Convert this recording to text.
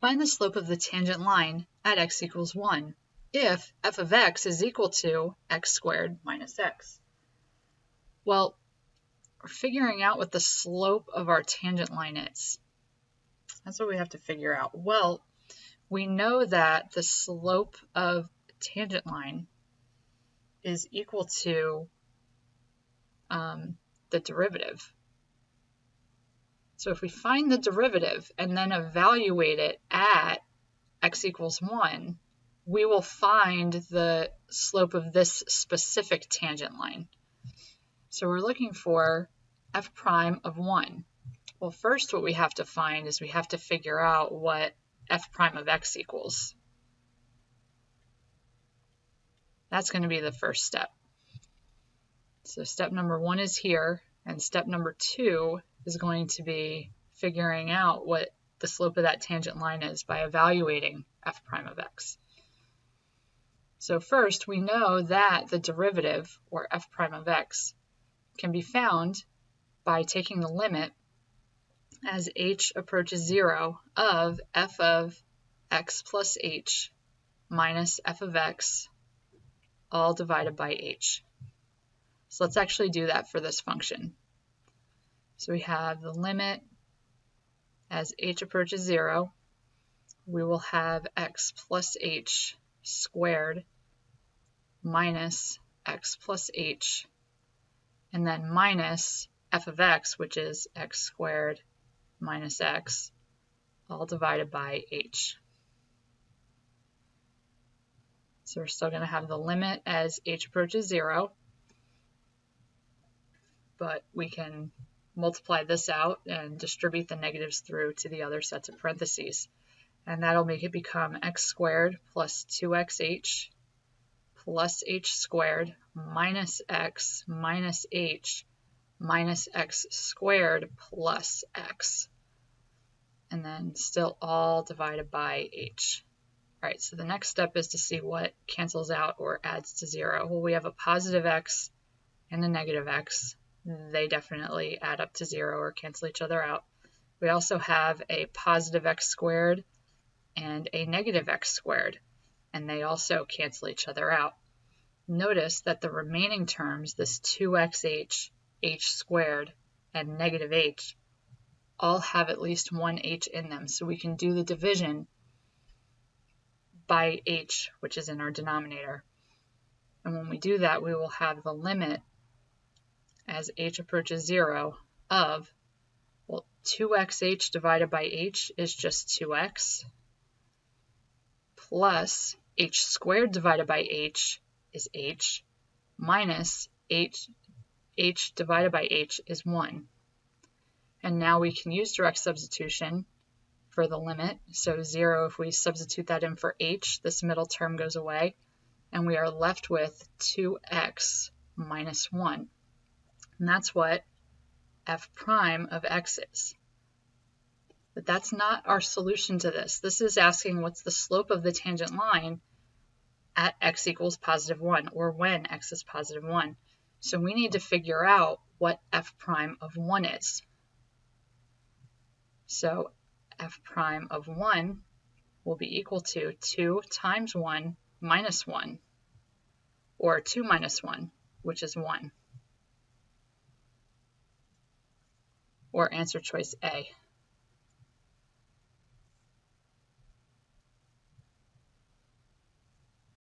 Find the slope of the tangent line at x equals 1 if f of x is equal to x squared minus x. Well, we're figuring out what the slope of our tangent line is. That's what we have to figure out. Well, we know that the slope of a tangent line is equal to the derivative. So if we find the derivative and then evaluate it at x equals 1, we will find the slope of this specific tangent line. So we're looking for f prime of 1. Well, first what we have to find is we have to figure out what f prime of x equals. That's going to be the first step. So step number 1 is here, and step number 2 is going to be figuring out what the slope of that tangent line is by evaluating f prime of x. So first, we know that the derivative, or f prime of x, can be found by taking the limit as h approaches 0 of f of x plus h minus f of x all divided by h. So let's actually do that for this function. So we have the limit as h approaches 0. We will have x plus h squared minus x plus h, and then minus f of x, which is x squared minus x, all divided by h. So we're still going to have the limit as h approaches 0, but we can multiply this out and distribute the negatives through to the other sets of parentheses. And that'll make it become x squared plus 2xh plus h squared minus x minus h minus x squared plus x. And then still all divided by h. All right, so the next step is to see what cancels out or adds to 0. Well, we have a positive x and a negative x. They definitely add up to 0 or cancel each other out. We also have a positive x squared and a negative x squared, and they also cancel each other out. Notice that the remaining terms, this 2xh, h squared, and negative h, all have at least one h in them, so we can do the division by h, which is in our denominator. And when we do that, we will have the limit as h approaches 0 of, well, 2xh divided by h is just 2x, plus h squared divided by h is h, minus h divided by h is 1. And now we can use direct substitution for the limit. So 0, if we substitute that in for h, this middle term goes away, and we are left with 2x minus 1. And that's what f prime of x is. But that's not our solution to this. This is asking what's the slope of the tangent line at x equals positive 1, or when x is positive 1. So we need to figure out what f prime of 1 is. So f prime of 1 will be equal to 2 times 1 minus 1, or 2 minus 1, which is 1. Or answer choice A.